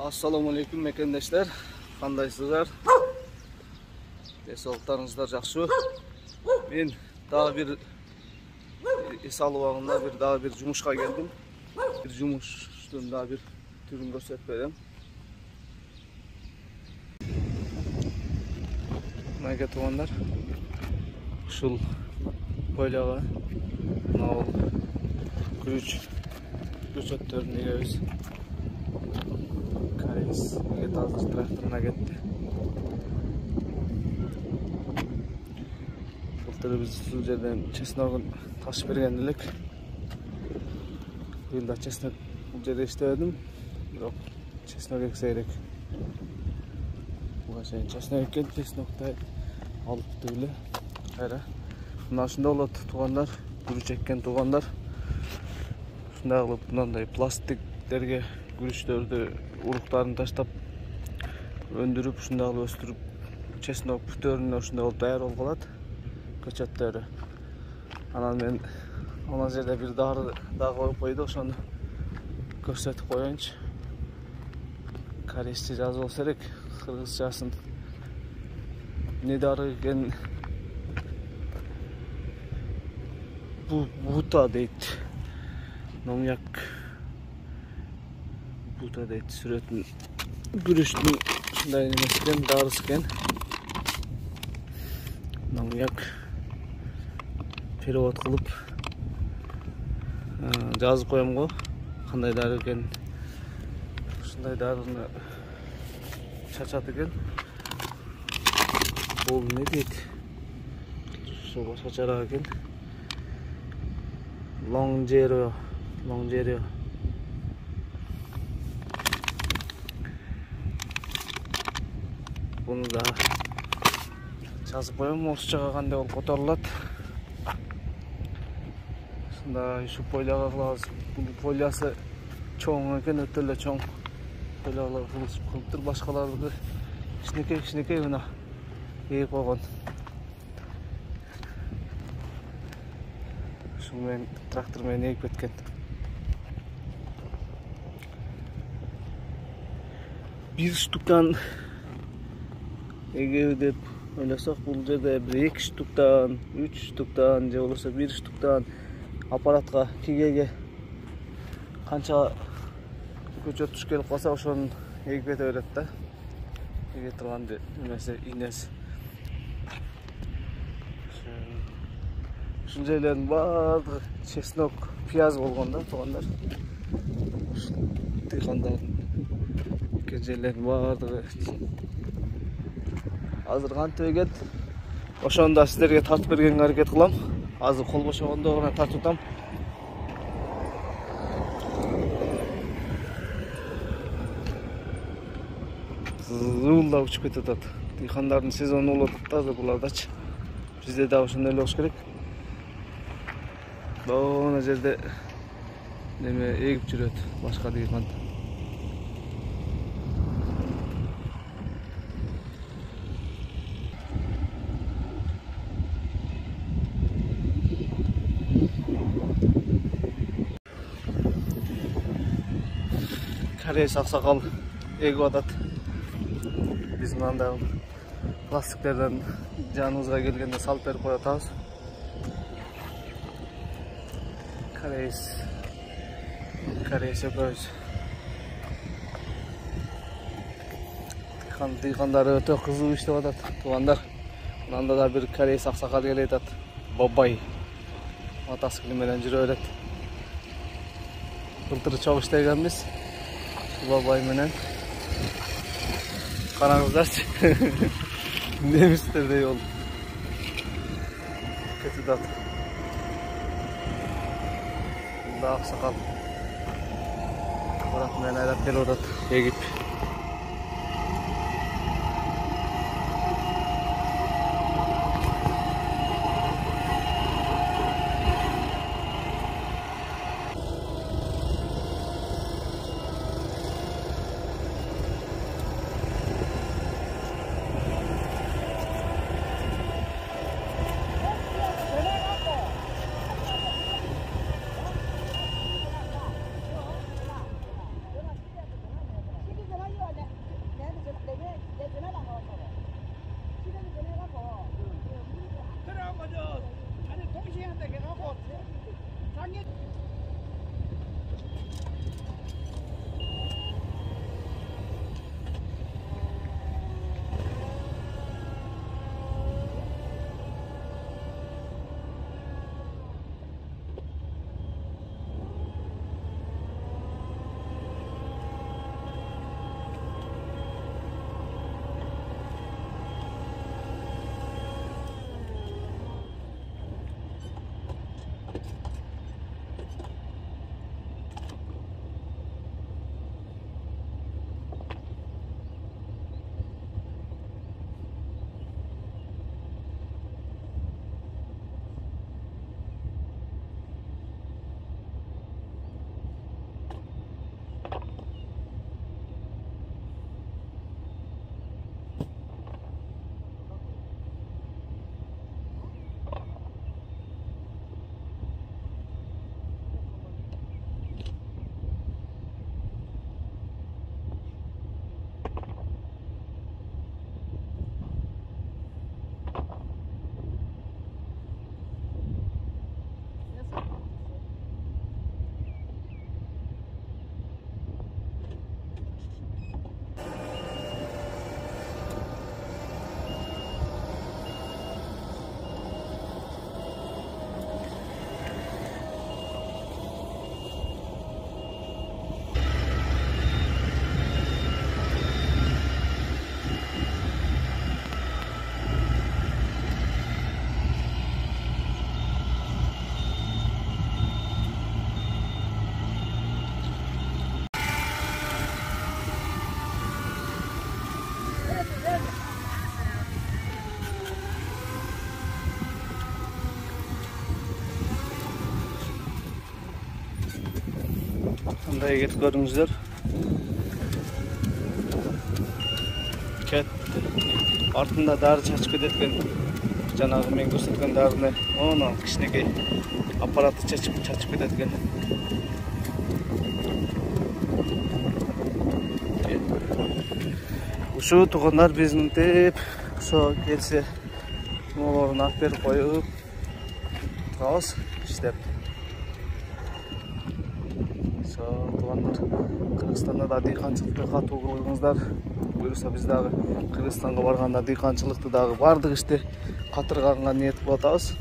Assalamu alaikum mekendeşler. Kandaysızlar. Sağlıklarınızlar жақсы. Men daha bir esalı bağında daha bir жұмышқа geldim. Bir жұмыштың daha bir türünü gösterip vereyim. Manga tuğanlar. Şul boylağa. Nol. Güç ötörüne göz. Karis. Get azır traktörüne gitti. Bulturu biz şu yerden çesnog'un taşıp bergendilik. Bu yılda çesnog bu yerde işledim. Yok, çesnog ekseyerek. Bu aşağı çesnog ekken çesnog'da alıp böyle. Hayra. Bundan şunda oladı tuğanlar, gürüç ekken tuğanlar. Şunda alıp bundan plastiklerge gürüçlerde uruklarını taştap öndürüp şunda alıp östürüp çesnog pütörünü şunda alıp dayar ol kalat. Köçötleri. Anan men ona yerde bir dağ koyup koydu, oşonu gösterip koyunç. Karesçe yazı olsa gerek, Kırgızçasın ne darı eken bu buta deydi. Nomyak buta deydi. Süretin gürüştün şunday nemesiken darısken nomyak перевод кылып жазып коем го, кандай дары экен, ушундай дарыны чачат экен. Бул не дейт? Ошого чачарак экен. Лонгжерио. Буну да жазып коем, орусчага кандай болуп которулат. Da şu polyaga kılağız. Bu polyası çoğun eken ötürle çoğun. Polyalar kılıptır. Başkalarlığı kişnekey buna yiyip koygan. Şu men traktör men yiyip etken. Bir ştuktan ege dep oylasak bu yerde bir iki ştuktan, üç ştuktan, je olursa bir ştuktan аппаратка кигеге канча көчөт туш келип калса ошону эгип кете берет да. Эге турган немеси инес. Ушул жерлердин баардыгы чеснок, пияз болгон да туугандар. Тыйкандардын экен жерлердин баардыгы азыр кантип эгет, ошону да сиздерге тартып бергенге аракет кылам. Azı kol boşağında ona tartıtam. Zıvılla uçup ketetat. Diykanların sezonu olur da bulardaç. Bizde de uşunda öyle olsa gerek. Ona yerde neme egip жүрөт başka diykan. Kareys aksakal ego adat. Biz manda plastiklerden canımıza gelgende salıp verip koyatağız. Kareys yapıyoruz. Dıykanları öte kızıl işte adat. Tuğanlar. Bundan da bir kareys aksakal geliyor adat. Babay. Atası kilimeden jürü öğret. Kıltırı çavuş deygen biz. Babay menen karangızlar nemistir de yol kötü dat bunda aksakal bırak men ayrap gel odat egip Kaya ketip görüңүздөр. Ketти. Артында дары чачып кететкен. Жанагы мен көрсөткөн дарыны оны кичинекей аппараты чачып кететкен. Ушу туугандар биздин деп ошо келсе молорун алып берип коюп турабыз иштеп. Ошо туугандар Кыргызстанда да дыйканчылыкты катуу кылыңыздар. Буюрса биз дагы Кыргызстанга барганда дыйканчылыкты дагы бардык ишти катырганга ниет кылып атабыз.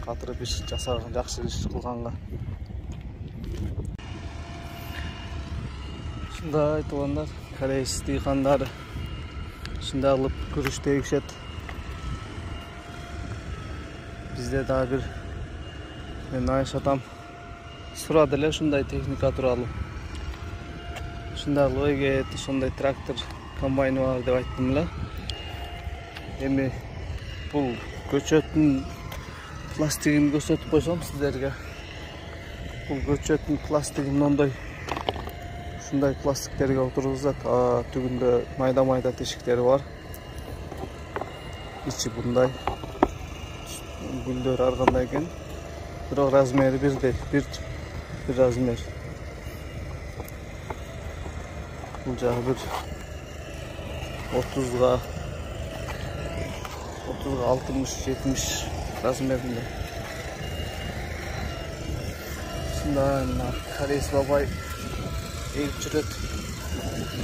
Катырып иш жасаган, жакшы иш кылганга. Ушундай туугандар, корейс дыйкандары ушундай кылып күрүш тегишет. Бизде дагы бир мен Айш атам сурады эле ушундай техника тууралуу. Ушундай лойгет, ушундай трактор, комбайн бар деп айттым эле. Эми бул көчөттүн пластигин көрсөтүп койсом сиздерге. Бул көчөттүн пластигин ондой ушундай пластиктерге отургузат. Түгүндө майда тешиктери бар. Ичи мындай гүлдөр ар кандай экен. Бирок размери бирдей, бир размер. Бул жагы бир 30га 60-70 размеринде. Ушундай корейс бабай эгип жүрөт.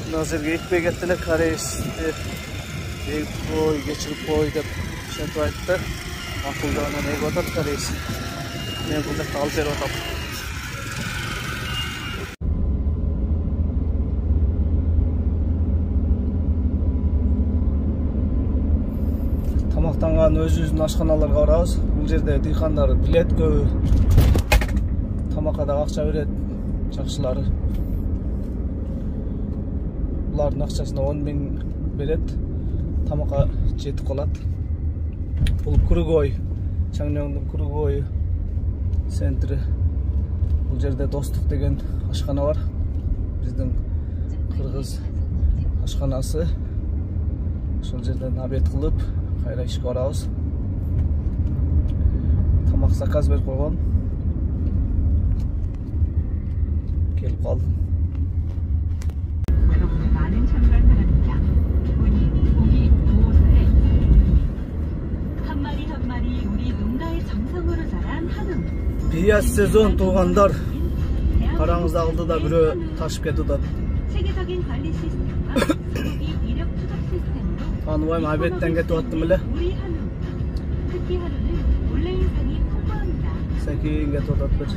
Мына жерге экпей кетти эле корейсти эгип кой, кечирип кой деп ошентип айтты. Акылдана эгип атат корейс. Мен бул жакта алып берип атам. Тамактанган өзүбүздүн ашканаларга барабыз. Бул жерде дыйкандар билет көбү. Тамакка да акча берет, жакшылары. Булардын акчасына 10 000 берет. Тамакка жетип калат. Бул Кургой, Чаңнёңдун Кургой центри. Бул жерде Достук деген ашкана бар. Биздин кыргыз ашканасы. Ошол жерден обед кылып, кайра ишке барабыз. Тамак заказ берип койгон. Келип калдым. Пияз сезон туугандар. Караңыз алдыда бирөө ташып кетип атат. Таныбайм, обедтен кетип аттым эле. Секин кетип атат бир.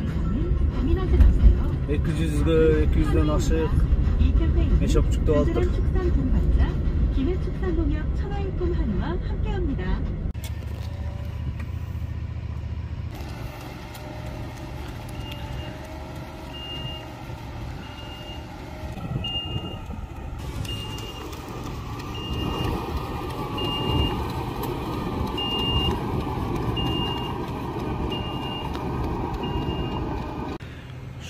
200дөн ашык мешопчукту алып.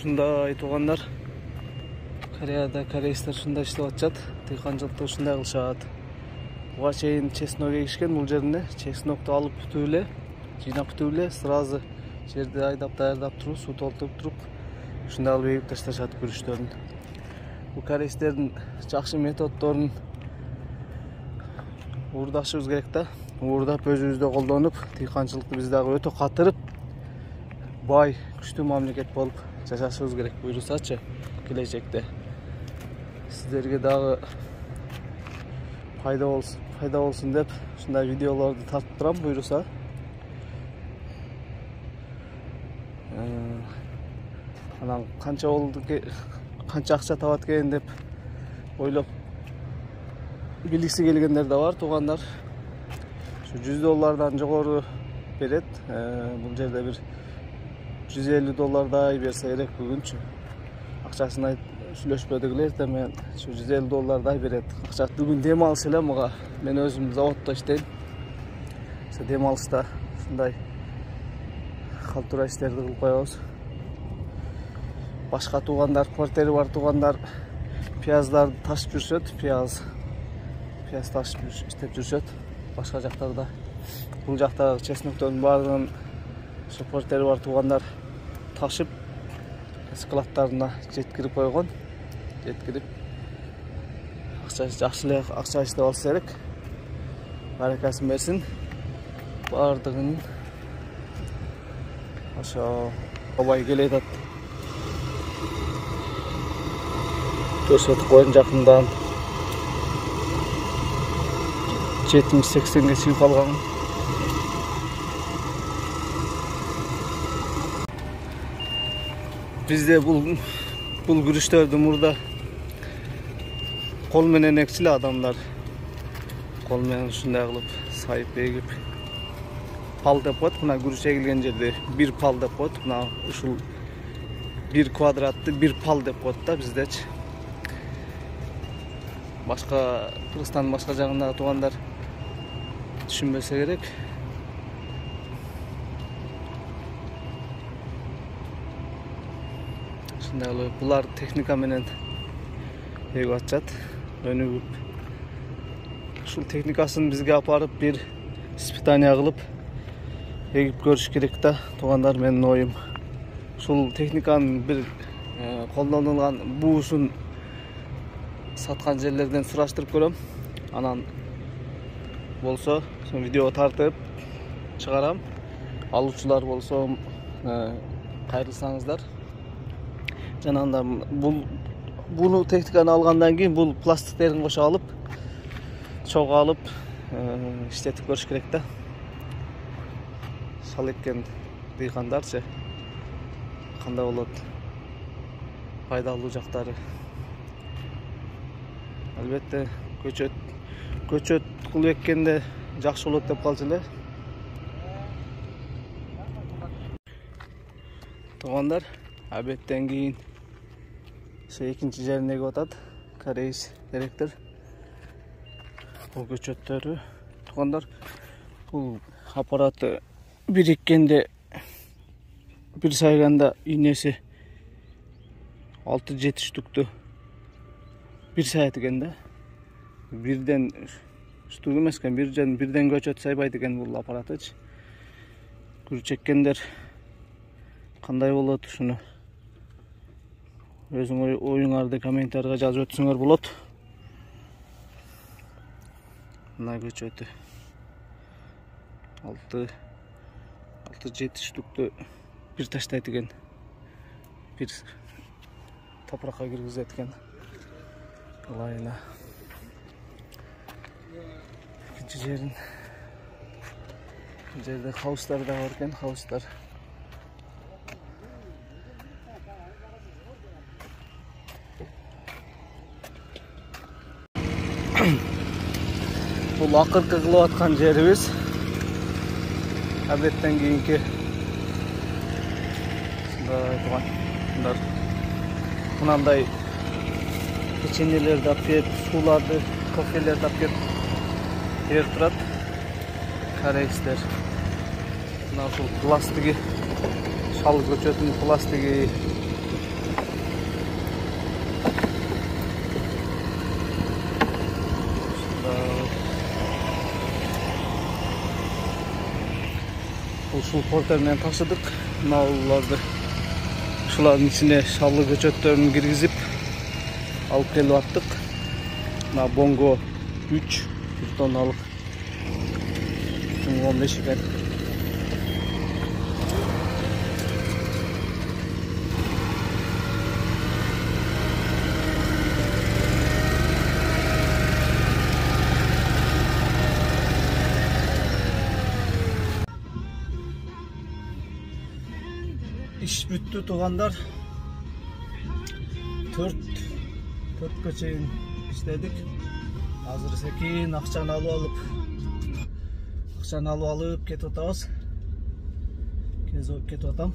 Ушундай туугандар, Кореяда корейстер ушундай иштеп атышат, дыйканчылыкты ушундай кылышат. Буга чейин чеснок эгишкен бул жерине, чеснокту алып бүтүп эле, жыйнап бүтүп эле, сразу жерди айдап даярдап туруп, суу толтуруп туруп, ушундай кылып эгип ташташат күрүчтөрүн. Бул корейстердин жакшы методдорун уурдашыбыз керек да. Уурдап өзүбүздө колдонуп, дыйканчылыкты биз дагы өтө катырып, бай, күчтүү мамлекет болуп жашашыбыз керек буюрсачы келечекте. Сиздерге дагы пайда болсун деп ушундай видеолорду тартып турам буюрса. Анан канча болду, канча акча табат экен деп ойлоп билгиси келгендер да бар туугандар. Şu $100'dan жогору берет. Бул жерде бир $150 берсе керек бүгүнчү. Акчасын сүйлөшпөдүк эле, эртең мен şu $150 берет. Акча бүгүн дем алыш эле мага. Мен өзүм заводдо иштейм. Дем алышта ушундай калтура иштерди кылып коебуз. башка туугандар, квартири бар туугандар пияздарды ташып жүрүшөт, пияз ташып иштеп жүрүшөт башка жактарда. Бул жактагы чесноктордун баардыгын ошо квартири бар туугандар ташып складдарына жеткирип койгон. Жеткирип жакшы эле акча иштеп алса керек. Баракасын берсин. Баардыгын ошо абай келе атат. Көрсөтүп койгон жакындан 70-80ге чыгып калган. Bizde bul gürüştörдү murda kol menen ekçili adamlar. Kol menen ушундай кылып сайып эгип пал деп коет. Мына гүрүш эгилген жерде бир пал деп коет. Мына ушул бир квадратты бир пал деп коет да биздечи. Башка Кыргызстандын башка жагындагы туугандар түшүнбөсө керек. Булар техника менен эгип атышат, өнүгүп. Ушул техникасын бизге апарып бир испытание кылып эгип көрүш керек да, туугандар, менин оюм. Ушул техниканын бир колдонулган буусун саткан жерлерден сураштырып көрөм. Анан болсо, видео тартып чыгарам. Алуучулар болсо кайрылсаңыздар. Жанагында буну техниканы алгандан кийин бул пластиктерин кошо алып, чогуу алып иштетип көрүш керек да. Шал эккен дыйкандарчы кандай болот? Пайдалуу жактары. Албетте көчөт кылып эккенде жакшы болот деп калчу эле. Туугандар, абеттен кийин экинчи жерин эгип атат. Корейс директор. Бул көчөттөрү туугандар, бул аппараты бириккенде бир сайганда ийнеси 6-7 штукту бир сайат экен да. Бирден штук эмес экен, бирден көчөт сайбайт экен бул аппаратычы. Көрүп чеккендер кандай болот, ушуну өзүң оюңарды комментарийга жазып өтсөңөр болот. Мына көчөтү 6-7 штукту бир таштайт экен. Бир топуракка киргизет экен. Ылайына. Экинчи жерин. Бул жерде хаустар да бар экен, хаустар. Бул акыркы кылып аткан жерибиз. Абеттен кийинки мынандай печеньелерди алып келип, сууларды, кофелерди алып келип берип турат корейстер. Мына ушул пластиги, шал көчөтүнүн пластиги. Ушул портер менен ташыдык. Мыналарды ушулардын ичине шаллы көчөттөрүн киргизип алып келип аттык. Мына бонго 3 тонналык 15 экен. İş büttü tуугандар. 4 чейин иштедик. Азыр секин акчаны алып кетип атабыз. Кетип атам.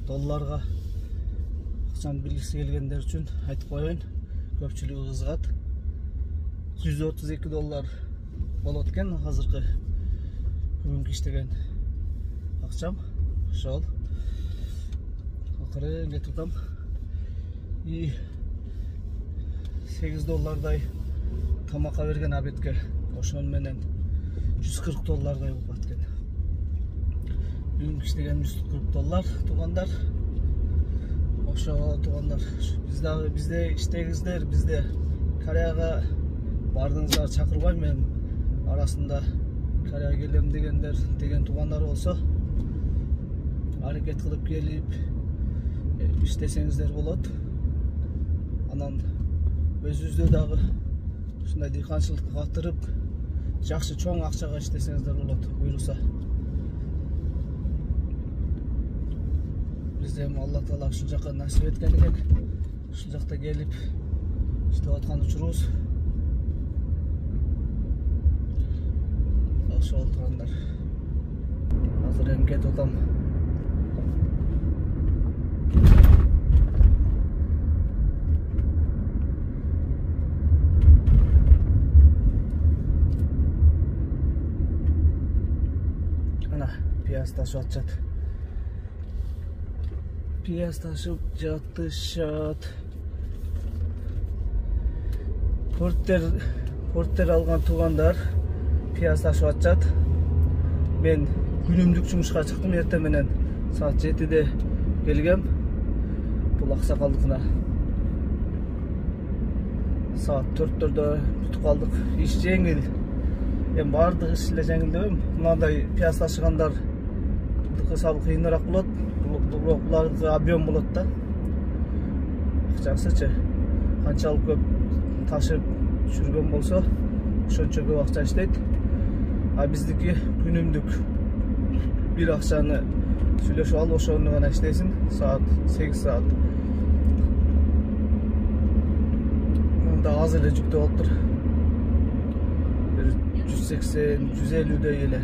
Долларга акчаны билгиси келгендер үчүн айтып коеюн. Көпчүлүгү кызыгат. $132 болот экен азыркы бүгүнкү иштеген акчам. Ошол акырын кетип атам. И $8 тамакка берген абетке. Ошон менен $140 болуп кеткен. Бүгүнкү иштеген $140 туугандар. Ошо туугандар, бизде иштегиңиздер, бизде Кореяга бардыңыздар, чакырбайм мен. Арасында Кореяга келем деген туугандар болсо, аракет кылып келип иштесеңиздер болот. Анан өзүбүздө дагы ушундай дыйканчылыкка катырып, жакшы чоң акчага иштесеңиздер болот, буйруса. Бизде Алла Таала ушул жакка насип эткен экен. Ушул жакта келип иштеп аткан учурубуз. Ошол туугандар. Азыр эми кетип атам. Ana piyaz taşıp atacak. Piyaz taşıp jatышат. Porter algan tуугандар piyaz taşıp atacak. Ben günümlük жумушка чыктым эртең менен. Saat 7'de келгем. Бул аксакалдыкына. Saat 4'lerde бүтүп калдык. Иш жеңил. Эми бардык иш эле жеңил дебем. Мындай piyaz ташыгандар салып кыйыныраак болот. Булардыкы объем болот да. Акчасычы. Канчалык көп ташып жүргөн болсо, ошончо көп акча иштейт. А биздики күнүмдүк бир акчаны сүйлөшүп алып, ошону гана иштесин. Saat 8 saat. Мында азыр эле жүктөп алыптыр. 180-150 эле.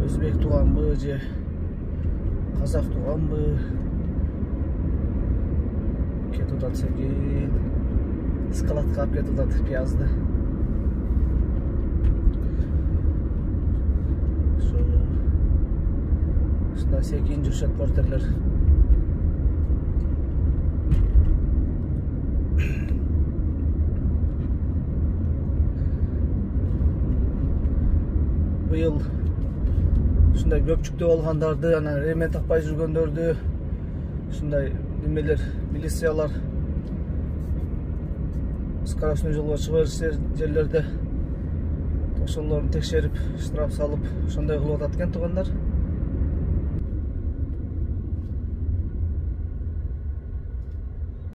Өзбек туганбы же казак туганбы? Кетип атат секин. Складка алып кетип атат пиязды. Ушундай секин жүрүшөт портерлер. Быйыл ушундай көпчүктүү болгондорду, анан ремен таппай жүргөндөрдү, ушундай немелер, милициялар скоростной жолго чыгып жерлерде ошолорду текшерип, штраф салып, ошондой кылып атат экен туугандар.